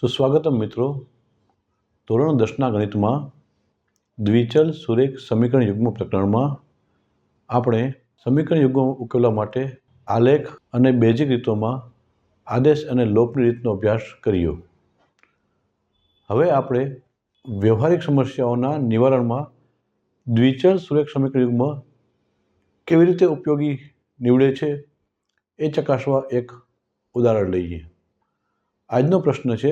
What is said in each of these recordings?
સુસ્વાગતમ મિત્રો. ધોરણ 10ના ગણિતમાં દ્વિચલ સુરેખ સમીકરણ યુગ્મ પ્રકરણમાં આપણે સમીકરણ યુગ્મ ઉકેલવા માટે આલેખ અને બેઝિક રીતોમાં આદેશ અને લોપની રીતનો અભ્યાસ કર્યો. હવે આપણે વ્યવહારિક સમસ્યાઓના નિવારણમાં દ્વિચલ સુરેખ સમીકરણ યુગ્મ કેવી રીતે ઉપયોગી નીવડે છે એ ચકાસવા એક ઉદાહરણ લઈએ. આજનો પ્રશ્ન છે,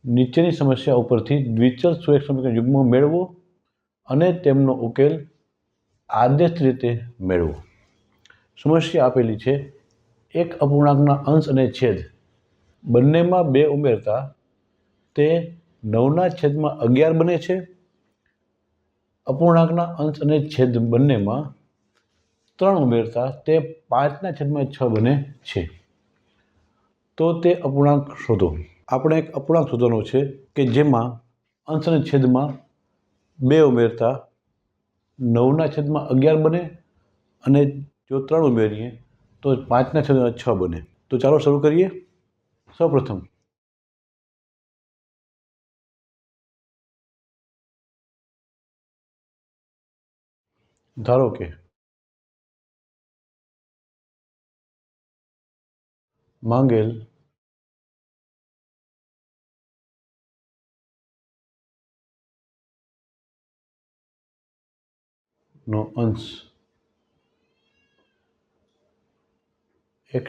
નીચેની સમસ્યા ઉપરથી દ્વિચલ સુરેખ સમીકરણ યુગ્મ મેળવો અને તેમનો ઉકેલ આદેશ રીતે મેળવો. સમસ્યા આપેલી છે, એક અપૂર્ણાંકના અંશ અને છેદ બંનેમાં 2 ઉમેરતા તે 9/11 બને છે. અપૂર્ણાંકના અંશ અને છેદ બંનેમાં 3 ઉમેરતા તે 5/6 બને છે. તો તે અપૂર્ણાંક શોધો. આપણે એક અપૂર્ણાંક શોધવાનો છે કે જેમાં અંશ અને છેદમાં 2 ઉમેરતા 9/11 બને અને જો 3 ઉમેરીએ તો 5/6 બને. તો ચાલો શરૂ કરીએ. સૌપ્રથમ ધારો કે માંગેલ નો અંશ x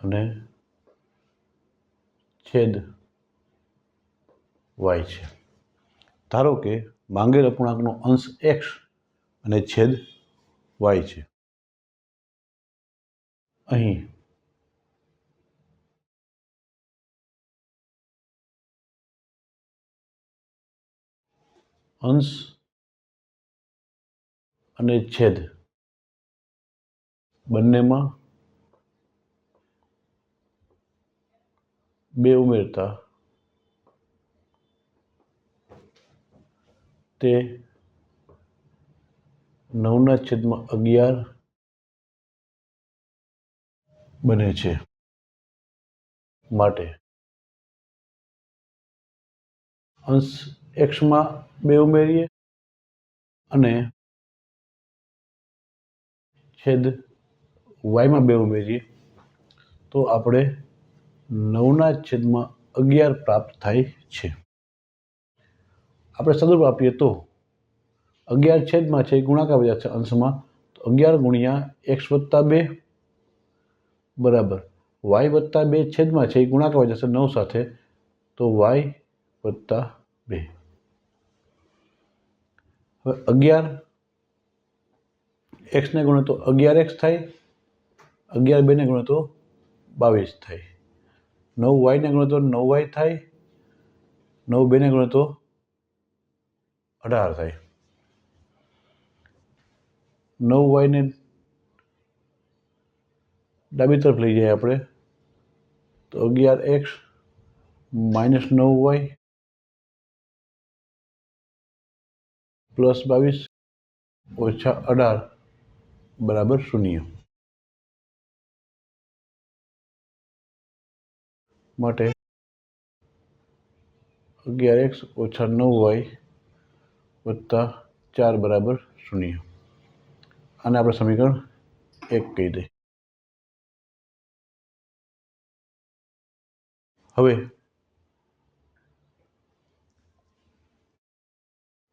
અને છેદ y છે. ધારો કે માંગેલ અપૂર્ણાંકનો અંશ x અને છેદ y છે. અહીં અંશ અને છેદ બંનેમાં 2 ઉમેરતા તે 9/11 બને છે. માટે અંશ એક્સમાં 2 ઉમેરીએ અને છેદ વાયમાં 2 ઉમેરીએ તો આપણે 9/11 પ્રાપ્ત થાય છે. આપણે સદરૂપ આપીએ તો 11 છેદમાં છે, ગુણાકાર વયા છે અંશમાં, તો 11 ગુણ્યા x + 2 બરાબર y + 2 છેદમાં છે, ગુણાકાર વયા જશે 9 સાથે, તો y + 2. હવે 11 x ને ગુણે તો 11x થાય, 11 2 ને ગુણે તો 22 થાય, 9y ને ગુણે તો 9y થાય, 9 2 ને ગુણે તો 18 થાય. 9y ને ડાબી તરફ લઈ જઈએ આપણે તો 11x - 9y + 22 - 18 બરાબર 0. માટે 11x - 9y + 4 બરાબર 0. આને આપણે સમીકરણ 1 કહી દઈએ. હવે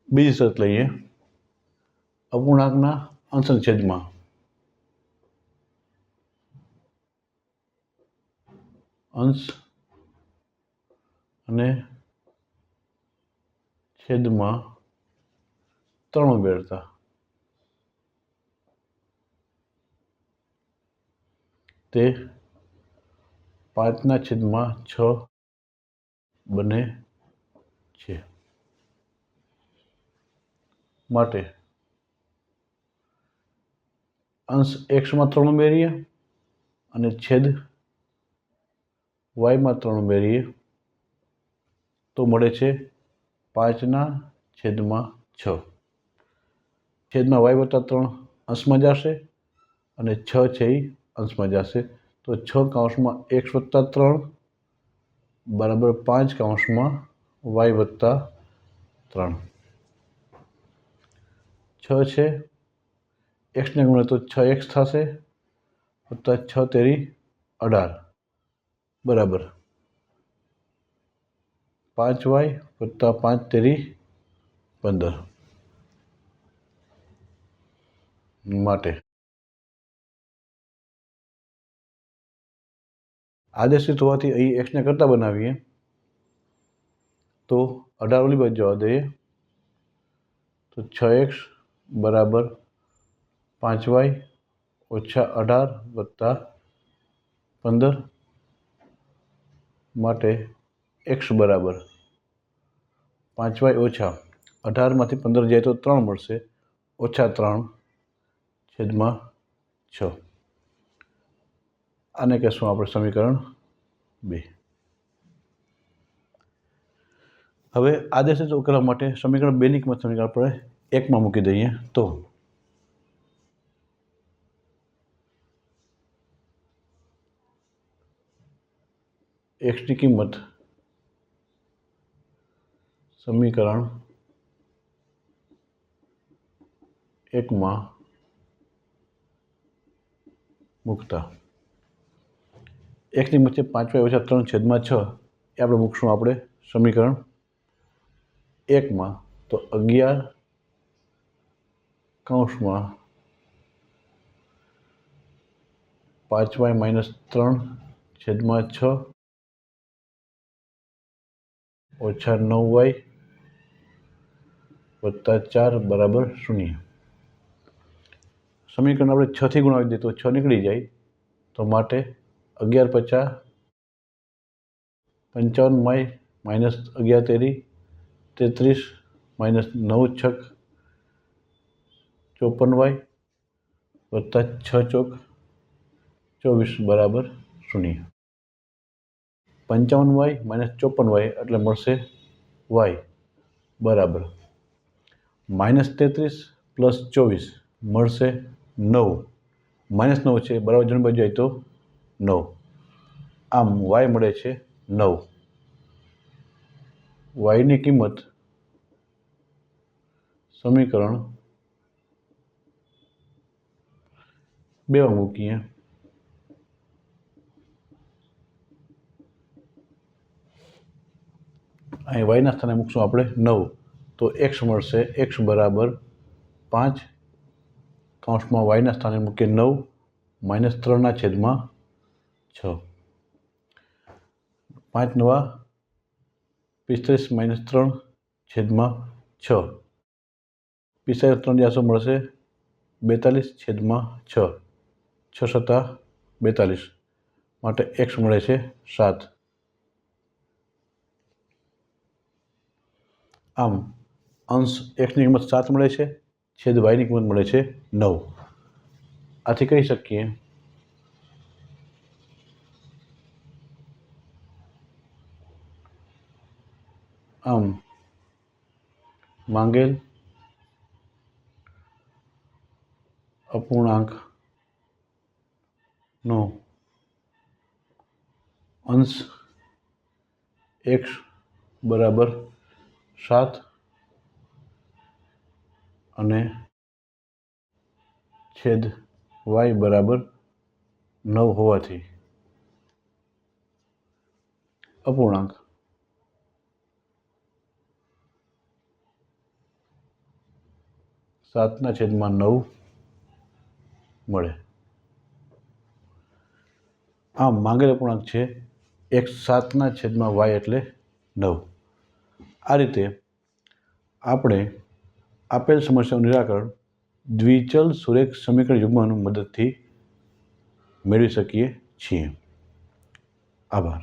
બીજી શરત લઈએ. અપૂર્ણાંકના અંશ અને છેદમાં અંશ અને છેદમાં 3 ઉમેરતા તે 5/6 બને છે. માટે અંશ એક્સમાં 3 ઉમેરીએ અને છેદ વાયમાં 3 ઉમેરીએ તો મળે છે 5/6. છેદમાં y + 3 અંશમાં જશે અને 6 છે એ અંશમાં જશે, તો 6 કૌંસમાં x વત્તા 3 બરાબર 5 કૌંસમાં y વત્તા 3. 6 છે, એક્સને ગુણે તો 6x થશે વત્તા 6 તેરી 18 બરાબર 5y વત્તા 5 તેરી 15 માટે આદેશિત હોવાથી અહીં એક્સને કરતા બનાવીએ તો 18 ઓલી બાજુ જવા દઈએ તો 6x બરાબર 5y ઓછા 18 વત્તા 15 માટે x બરાબર 5y ઓછા 18માંથી 15 જાય તો 3 મળશે ઓછા 3/6. આને કહેશું આપણે સમીકરણ 2. હવે આદેશિત ઉકેલવા માટે સમીકરણ 2ની કિંમત સમીકરણ આપણે 1માં મૂકી દઈએ તો એક્સની કિંમત સમીકરણ 1માં મૂકતા એક્સની કિંમત છે 5y ઓછા 3/6 એ આપણે મૂકશું આપણે સમીકરણ 1માં તો 11 કૌંસમાં 5y - 3/6 ઓછા 9y વત્તા 4 બરાબર 0. સમીકરણ આપણે 6થી ગુણાવી દઈએ તો 6 નીકળી જાય તો માટે 11 × 5 = 55y - 11 તેરી 33 - 9 × 6 = 54y વત્તા 6 × 24 બરાબર 0. 55y - 54y એટલે મળશે y બરાબર -33 + 24 મળશે 9. -9 છે બરાબર જમણી બાજુ જાય તો 9. આમ y મળે છે 9. yની કિંમત સમીકરણ 2માં મૂકીએ અહીં yના સ્થાને મૂકશું આપણે 9 તો x મળશે x બરાબર 5 કૌંસમાં yના સ્થાને મૂકીએ 9 - 3/6 5 × 9 = 45 - 3/6 45 3 જાશો મળશે 42/6 6 × 7 = 42 માટે x મળે છે 7. આમ અંશ xની કિંમત 7 મળે છે છેદ yની કિંમત મળે છે 9. આથી કહી શકીએ આમ માંગેલ અપૂર્ણાંકનો અંશ x બરાબર 7 અને છેદ y બરાબર 9 હોવાથી અપૂર્ણાંક 7/9 મળે. આમ માંગેલ અપૂર્ણાંક છે x 7/y એટલે 9. આ રીતે આપણે આપેલ સમસ્યાનું નિરાકરણ દ્વિચલ સુરેખ સમીકરણ યુગ્મની મદદથી મેળવી શકીએ છીએ. આભાર.